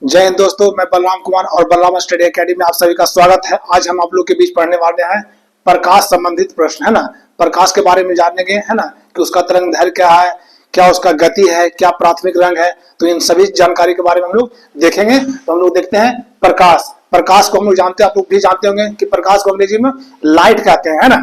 जय हिंद दोस्तों, मैं बलराम कुमार और बलराम स्टडी एकेडमी में आप सभी का स्वागत है। आज हम आप लोग के बीच पढ़ने वाले हैं प्रकाश संबंधित प्रश्न, है ना। प्रकाश के बारे में जानेंगे, है ना, कि उसका तरंग दैर्घ्य क्या है, क्या उसका गति है, क्या प्राथमिक रंग है। तो इन सभी जानकारी के बारे में हम लोग देखेंगे। तो हम लोग देखते हैं प्रकाश। प्रकाश को हम लोग जानते हैं, आप लोग भी जानते होंगे कि प्रकाश को अंग्रेजी में लाइट कहते हैं, है ना।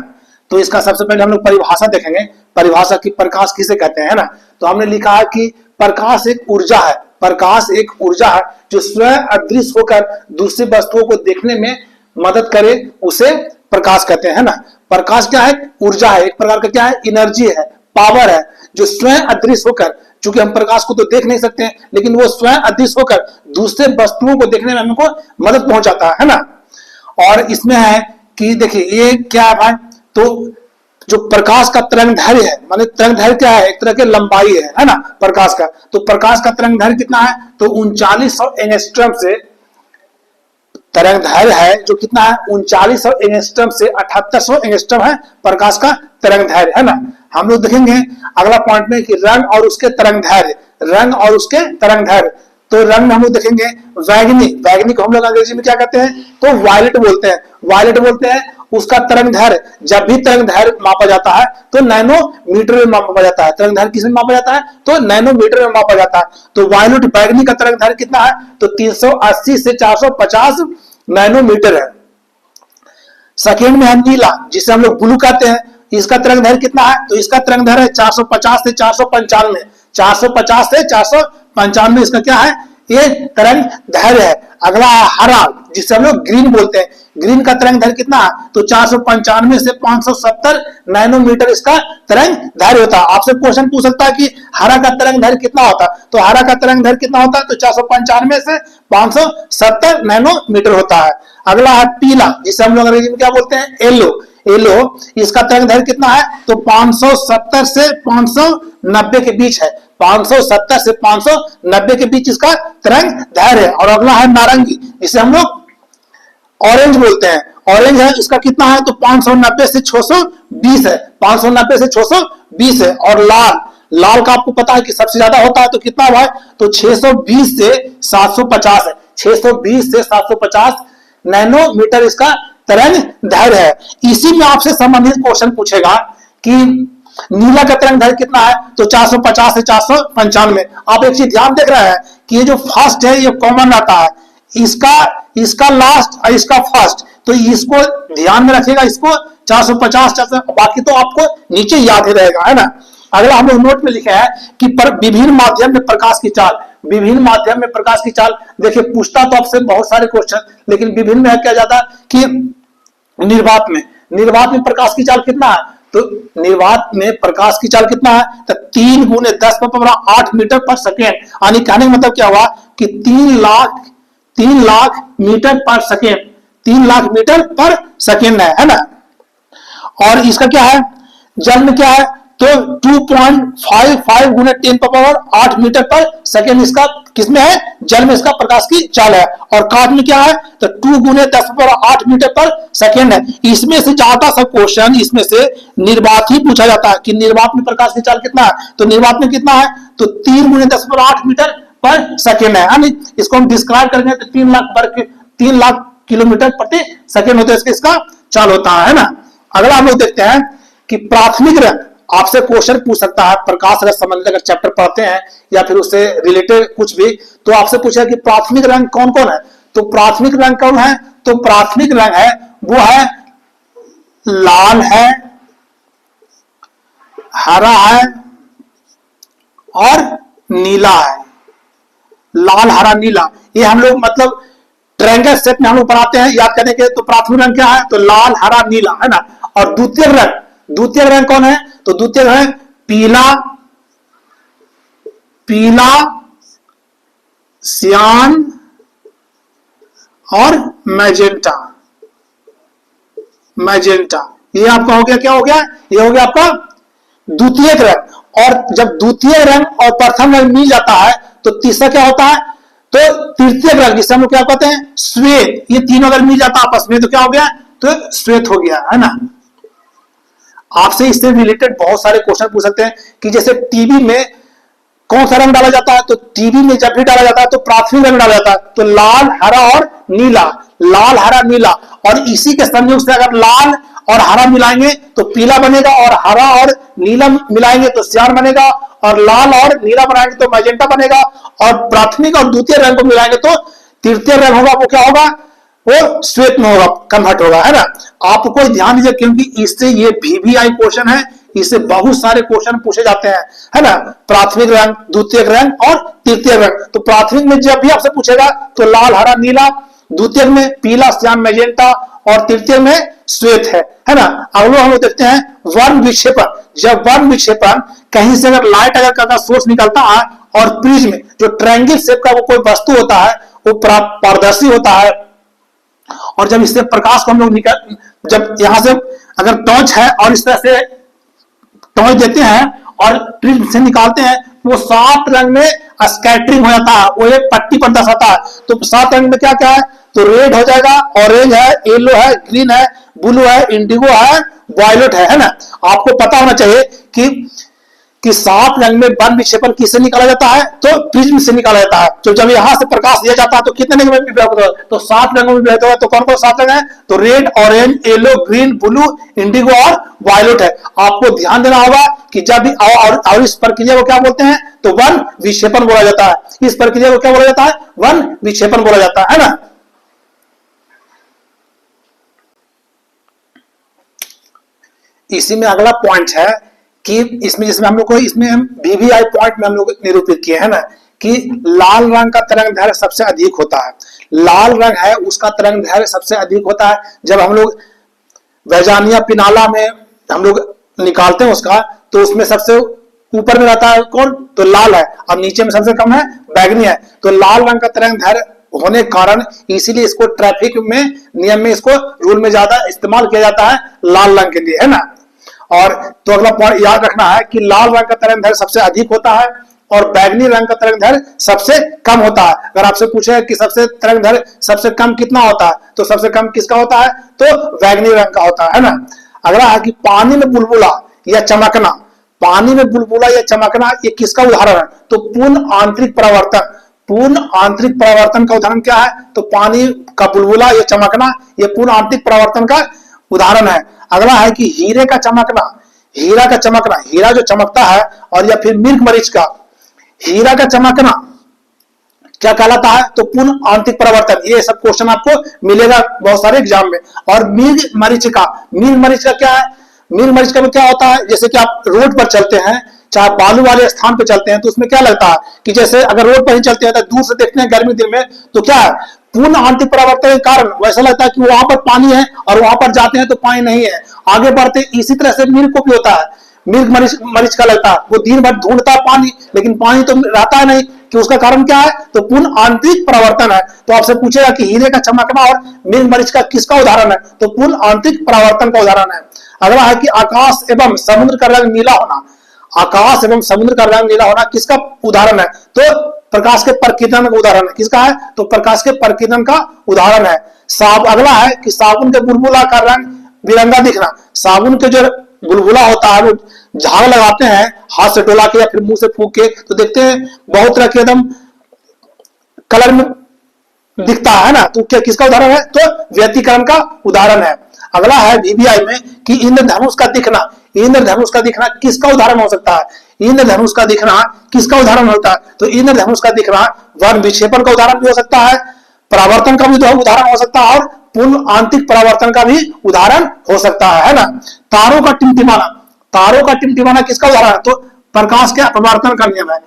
तो इसका सबसे पहले हम लोग परिभाषा देखेंगे, परिभाषा की प्रकाश किसे कहते हैं, है ना। तो हमने लिखा है कि प्रकाश एक ऊर्जा है, प्रकाश एक ऊर्जा है जो स्वयं अदृश्य होकर दूसरी वस्तुओं को देखने में मदद करे, उसे प्रकाश कहते हैं, ना। प्रकाश क्या है? ऊर्जा है, एक प्रकार का क्या है? एनर्जी है, पावर है, जो स्वयं अदृश्य होकर, चूंकि हम प्रकाश को तो देख नहीं सकते हैं, लेकिन वो स्वयं अदृश्य होकर दूसरे वस्तुओं को देखने में हमको मदद पहुंचाता है ना। और इसमें है कि देखिए ये क्या है भाई, तो जो प्रकाश का तरंग दैर्घ्य है, माने तरंग दैर्घ्य क्या है? एक तरह की लंबाई है ना प्रकाश का। तो प्रकाश का तरंग दैर्घ्य कितना है? तो 3900 एंगस्ट्रॉम से तरंग दैर्घ्य है, जो कितना है? 3900 एंगस्ट्रॉम से 7800 एंगस्ट्रॉम है प्रकाश का तरंग दैर्घ्य, है ना। हम लोग देखेंगे अगला पॉइंट में कि रंग और उसके तरंग दैर्घ्य, रंग और उसके तरंग दैर्घ्य। तो रंग में हम लोग देखेंगे वैगनी, वैगनी को हम लोग अंग्रेजी में क्या कहते हैं? तो वायलेट बोलते हैं, वायलेट बोलते हैं। उसका तरंग दैर्घ्य, जब भी तरंग दैर्घ्य मापा जाता है तो नैनोमीटर में मापा जाता है। तरंग दैर्घ्य किसमें मापा जाता है? तो नैनोमीटर में मापा जाता है। तो वायलेट वैगनी का तरंग दैर्घ्य कितना है? तो 380 से 450 नैनोमीटर है। सेकेंड में है नीला, जिसे हम लोग ब्लू कहते हैं। इसका तरंग दैर्घ्य कितना है? तो इसका तरंग दैर्घ्य है 450 से 495, 450 से 495 इसका क्या है? ये तरंग दैर्घ्य है। अगला है हरा, जिसे हम लोग ग्रीन बोलते हैं। ग्रीन का तरंग दैर्घ्य कितना है? तो 495 से 570 नैनोमीटर इसका तरंग दैर्घ्य होता है। आपसे क्वेश्चन पूछ सकता है कि हरा का तरंग दैर्घ्य कितना होता है? तो हरा का तरंग दैर्घ्य कितना होता है? तो 495 से 570 नैनोमीटर होता है। अगला है पीला, जिसे हम लोग अंग्रेजी में क्या बोलते हैं? Yellow, yellow. इसका तरंग दैर्घ्य कितना है? तो 570 से 590 के बीच है। 570 से 590 के बीच इसका तरंग दैर्घ्य है। और अगला है नारंगी, जिसे हम लोग ऑरेंज बोलते हैं। ऑरेंज है, इसका कितना है? तो 590 से 620 है, 590 से 620 है। और लाल, लाल का आपको पता है कि सबसे ज्यादा होता है, तो कितना है? तो 620 से 750 है, 620 से 750 नैनोमीटर इसका तरंग दैर्घ्य है। इसी में आपसे संबंधित क्वेश्चन पूछेगा कि नीला का तरंग दैर्घ्य कितना है? तो 450 से 495। आप एक चीज ध्यान देख रहे हैं कि ये जो फर्स्ट है ये कॉमन रहता है, इसका लास्ट और इसका फर्स्ट, तो इसको ध्यान में रखिएगा, इसको 450, बाकी तो आपको नीचे याद ही रहेगा, है ना। अगला हम लोग नोट में लिखे हैं कि विभिन्न माध्यम में प्रकाश की चाल, विभिन्न माध्यम में प्रकाश की चाल। देखिए पूछता तो आपसे बहुत सारे क्वेश्चन, लेकिन विभिन्न में क्या जाता कि निर्वात में, निर्वात में प्रकाश की चाल कितना है? तो निर्वात में प्रकाश की चाल कितना है? तो 3 गुने 10⁸ मीटर पर सेकेंड। यानी कहने का मतलब क्या हुआ कि 3 लाख मीटर पर सेकेंड, 3 लाख मीटर पर सेकेंड है ना। और इसका क्या है? जल में क्या है? तो 2.55 गुने 10⁸ मीटर पर सेकेंड इसका किसमें है? जल में इसका प्रकाश की चाल है। और काट में क्या है? तो 2 गुने 10⁸ मीटर पर सेकेंड है। इसमें से ज्यादा सब क्वेश्चन इसमें से निर्वात ही पूछा जाता है कि निर्वात में प्रकाश की चाल कितना है? तो निर्वात में कितना है? तो 3 गुने 10⁸ मीटर पर सेकेंड है। यानी इसको हम डिस्क्राइब करेंगे तो 3 लाख किलोमीटर प्रति सेकेंड होता है, इसका चाल होता है ना। अगला हम लोग देखते हैं कि प्राथमिक रंग। आपसे क्वेश्चन पूछ सकता है प्रकाश से संबंधित, अगर चैप्टर पढ़ते हैं या फिर उससे रिलेटेड कुछ भी, तो आपसे पूछेगा कि प्राथमिक रंग कौन कौन है। तो प्राथमिक रंग कौन है? तो प्राथमिक रंग है वो है लाल है, हरा है और नीला है। लाल, हरा, नीला, ये हम लोग मतलब ट्रायंगल शेप में हम लोग बनाते हैं, याद करने के। तो प्राथमिक रंग क्या है? तो लाल, हरा, नीला, है ना। और द्वितीय रंग, द्वितीय रंग कौन है? तो द्वितीय रंग पीला, पीला, सियान और मैजेंटा, मैजेंटा। ये आपका हो गया, क्या हो गया? ये हो गया आपका द्वितीय रंग। और जब द्वितीय रंग और प्रथम रंग मिल जाता है तो तीसरा क्या होता है? तो तृतीय रंग, जिसे हम लोग क्या कहते हैं? श्वेत। ये तीनों अगर मिल जाता आपस में तो क्या हो गया? तो श्वेत हो गया, है ना। आपसे इससे रिलेटेड बहुत सारे क्वेश्चन पूछ सकते हैं कि जैसे टीवी में कौन सा रंग डाला जाता है? तो टीवी में जब भी डाला जाता है तो प्राथमिक रंग डाला जाता है, तो लाल, हरा और नीला, लाल, हरा, नीला। और इसी के संयोग से अगर लाल और हरा मिलाएंगे तो पीला बनेगा, और हरा और नीला मिलाएंगे तो सियान बनेगा, और लाल और नीला बनाएंगे तो मैजेंटा बनेगा, और प्राथमिक और द्वितीय रंग को मिलाएंगे तो तृतीय रंग होगा, वो क्या होगा? वो श्वेत में होगा, कन्वर्ट होगा, है ना। आपको ध्यान दीजिए क्योंकि इससे ये VVI क्वेश्चन है, इससे बहुत सारे क्वेश्चन पूछे जाते हैं, है ना। प्राथमिक रंग, द्वितीय रंग और तृतीय रंग। तो प्राथमिक में जब भी आपसे पूछेगा तो लाल, हरा, नीला, द्वितीय में पीला, श्याम, मैजेंटा, और तृतीय में श्वेत है ना। अगला हम लोग देखते हैं वर्ण विक्षेपण। जब वर्ण विक्षेपण कहीं से अगर लाइट अगर का सोर्स निकलता है और प्रिज्म जो ट्रायंगल शेप का वो कोई वस्तु होता है वो पारदर्शी होता है, और जब इससे प्रकाश को हम लोग जब यहां से अगर टॉर्च है और इस तरह से टॉर्च देते हैं और प्रिज्म से निकालते हैं, वो 7 रंग में स्कैटरिंग हो जाता है, वो एक पट्टी पर दर्शाता है। तो 7 रंग में क्या क्या है? तो रेड हो जाएगा, ऑरेंज है, येलो है, ग्रीन है, ब्लू है, इंडिगो है, वायलेट है ना। आपको पता होना चाहिए कि 7 रंग में वर्ण विक्षेपण किससे निकाला जाता है? तो प्रिज्म से निकाला जाता है। तो जब यहां से प्रकाश दिया जाता है तो कितने रंग में विभाजित होता है? तो 7 रंगों में विभाजित होता है। तो कौन कौन 7 रंग है? तो red, orange, yellow, green, blue, Indigo और वायलेट है। आपको ध्यान देना होगा कि जब भी और इस प्रक्रिया को क्या बोलते हैं? तो वर्ण विक्षेपण बोला जाता है। इस प्रक्रिया को क्या बोला जाता है? वर्ण विक्षेपण बोला जाता है ना। इसी में अगला पॉइंट है कि इसमें जिसमें हम लोग को इसमें हम VVI पॉइंट में हम लोग निरूपित किए हैं ना कि लाल रंग का तरंग दैर्घ्य सबसे अधिक होता है। लाल रंग है उसका तरंग दैर्घ्य सबसे अधिक होता है। जब हम लोग वैजानिया पिनाला में हम लोग निकालते हैं उसका, तो उसमें सबसे ऊपर में रहता है कौन? तो लाल है, और नीचे में सबसे कम है बैगनी है। तो लाल रंग का तरंग दैर्घ्य होने के कारण इसीलिए इसको ट्रैफिक में नियम में इसको रूल में ज्यादा इस्तेमाल किया जाता है लाल रंग के लिए, है ना। और तो अगला पॉइंट याद रखना है कि लाल रंग का तरंग दैर्घ्य सबसे अधिक होता है और बैगनी रंग का तरंग दैर्घ्य सबसे कम होता है। अगर आपसे पूछे कि सबसे तरंग दैर्घ्य सबसे कम कितना होता है, तो सबसे कम किसका होता है? तो बैगनी रंग का होता है ना। अगला है कि पानी में बुलबुला या चमकना। पानी में बुलबुला या चमकना ये किसका उदाहरण है? तो पूर्ण आंतरिक परावर्तन। पूर्ण आंतरिक परावर्तन का उदाहरण क्या है? तो पानी का बुलबुला या चमकना ये पूर्ण आंतरिक परावर्तन का उदाहरण है। अगला है कि हीरे का चमकना। हीरा का चमकना, हीरा जो चमकता है, और या फिर मिर्ग मरीच का हीरा का चमकना क्या कहलाता है? तो पूर्ण आंतरिक परावर्तन। ये सब क्वेश्चन आपको मिलेगा बहुत सारे एग्जाम में। और मिर्ग मरीच का क्या है? मिर्ग मरीच का क्या होता है? जैसे कि आप रोड पर चलते हैं, चाहे बालू वाले स्थान पे चलते हैं, तो उसमें क्या लगता है कि जैसे अगर रोड पर ही चलते हैं तो दूर से देखते हैं गर्मी दिन में, तो क्या है? पूर्ण आंतरिक परावर्तन के कारण वैसा लगता है कि वहां पर पानी है, और वहां पर जाते हैं तो पानी नहीं है, आगे बढ़ते। इसी तरह से मिर्ग को भी होता है, मिर्ग मरीच का लगता है, वो दिन भर ढूंढता है पानी, लेकिन पानी तो रहता है नहीं, कि उसका कारण क्या है? तो पूर्ण आंतरिक परावर्तन है। तो आपसे पूछेगा कि हीरे का चमकना और मिर्ग मरीच का किसका उदाहरण है? तो पूर्ण आंतरिक परावर्तन का उदाहरण है। अगला है कि आकाश एवं समुद्र का रंग नीला होना। आकाश एवं समुद्र का रंग नीला होना किसका उदाहरण है? तो प्रकाश के प्रकीर्णन का उदाहरण है। किसका है? तो प्रकाश के प्रकीर्णन का उदाहरण है। अगला है कि साबुन के बुलबुला का रंग बिरंगा दिखना। साबुन के जो बुलबुला होता है वो झाग लगाते हैं हाथ से डोला के या फिर मुंह से फूंक के, तो देखते हैं बहुत तरह के एकदम कलर में दिखता है ना। तो क्या किसका उदाहरण है? तो व्यतिकरण का उदाहरण है। अगला है VVI में कि इंद्रधनुष का दिखना। इंद्रधनुष का दिखना किसका उदाहरण हो सकता है? इंद्रधनुष का दिखना किसका उदाहरण होता है? तो इंद्रधनुष का दिखना वर्ण विक्षेपण का उदाहरण भी हो सकता है, परावर्तन का भी उदाहरण हो सकता है, और पूर्ण आंतरिक परावर्तन का भी उदाहरण हो सकता है ना। तारों का टिमटिमाना। तारों का टिमटिमाना किसका उदाहरण है? तो प्रकाश के अपवर्तन का नियम है।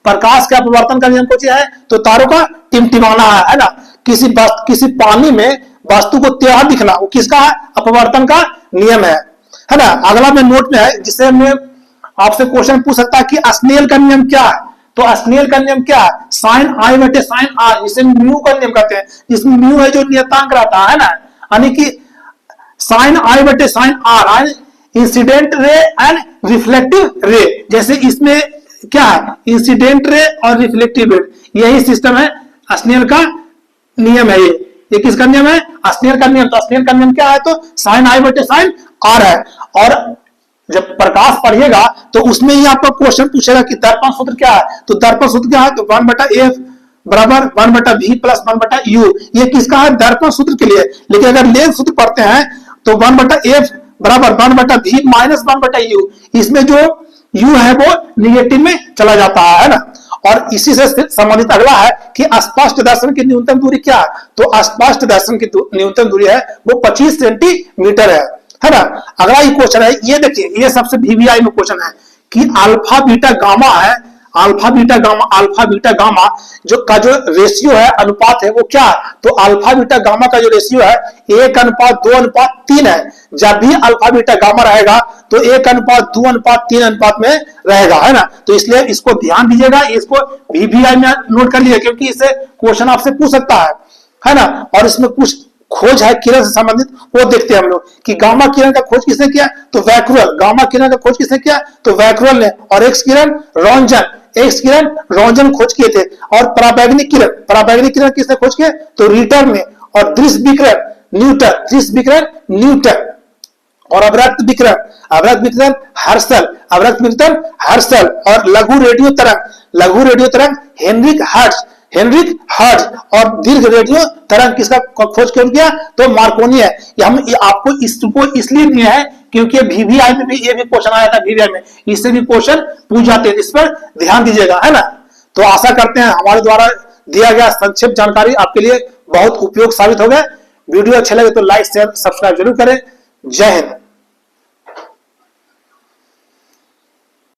प्रकाश के अपवर्तन का नियम कौन है? तो तारों का टिमटिमाना है ना। किसी पानी में वस्तु को त्याह दिखना, वो किसका है? अपवर्तन का नियम है ना। अगला में नोट में है जिससे मैं आपसे क्वेश्चन पूछ सकता है कि स्नेल का नियम क्या है? तो स्नेल का नियम क्या है? साइन आई बटे साइन आर, इसे म्यू का नियम कहते हैं। इसमें म्यू है जो नियतांक रहता है ना, यानी कि साइन आई बटे sine r, incident ray and reflective ray. जैसे इसमें क्या है? इंसिडेंट रे और रिफ्लेक्टिव रे, यही सिस्टम है। स्नेल का नियम है ये किसका नियम है? स्नेल का नियम। तो स्नेल का नियम क्या है? तो साइन आई बटे साइन आर है। और जब प्रकाश पढ़िएगा तो उसमें ही आपका क्वेश्चन पूछेगा कि दर्पण सूत्र क्या है, तो दर्पण सूत्र क्या है, तो 1/f बराबर 1/v प्लस 1/u, ये किसका है, दर्पण सूत्र के लिए। लेकिन अगर लेंस सूत्र पढ़ते हैं तो 1/f बराबर 1/v माइनस 1/u, इसमें जो u है वो निगेटिव में चला जाता है ना। और इसी से संबंधित अगला है कि अस्पष्ट दर्शन की न्यूनतम दूरी क्या है, तो अस्पष्ट दर्शन की न्यूनतम दूरी है वो 25 सेंटीमीटर है ना। अगला ये क्वेश्चन है, ये देखिए, ये सबसे वीवीआई में क्वेश्चन है कि अल्फा बीटा गामा है, अल्फा बीटा गामा जो रेशियो है, अनुपात है, वो क्या है, तो अल्फा बीटा गामा का जो रेशियो है 1:2:3 है। जब भी अल्फा बीटा गामा रहेगा तो 1:2:3 अनुपात में रहेगा, है ना। तो इसलिए इसको ध्यान दीजिएगा, इसको वीवीआई में नोट कर लीजिए, क्योंकि इससे क्वेश्चन आपसे पूछ सकता है ना। और इसमें कुछ खोज है किरण से संबंधित, वो देखते हैं हम लोग कि गामा किरण का खोज किसने किया, तो वैक्यूअल, गामा किरण का खोज किसने किया, तो वैक्यूअल ने। और एक्स किरण रोंजन खोज किए थे। और पराबैंगनी किरण किसने खोज किया, तो रीटर ने। और दृश्य विकिरण न्यूटन। और अवरक्त विकिरण हर्शल। और लघु रेडियो तरंग हेनरिक हर्ट्ज। और दीर्घ रेडियो तरंग किसका खोज किया, तो मार्कोनी है। हम आपको इसको इसलिए दिए हैं क्योंकि वीवीआई में भी ये भी क्वेश्चन आया था, वीवीआई में इससे भी क्वेश्चन पूछ जाते हैं, इस पर ध्यान दीजिएगा, है ना। तो आशा करते हैं हमारे द्वारा दिया गया संक्षिप्त जानकारी आपके लिए बहुत उपयोग साबित हो गया। वीडियो अच्छे लगे तो लाइक शेयर सब्सक्राइब जरूर करें। जय हिंद।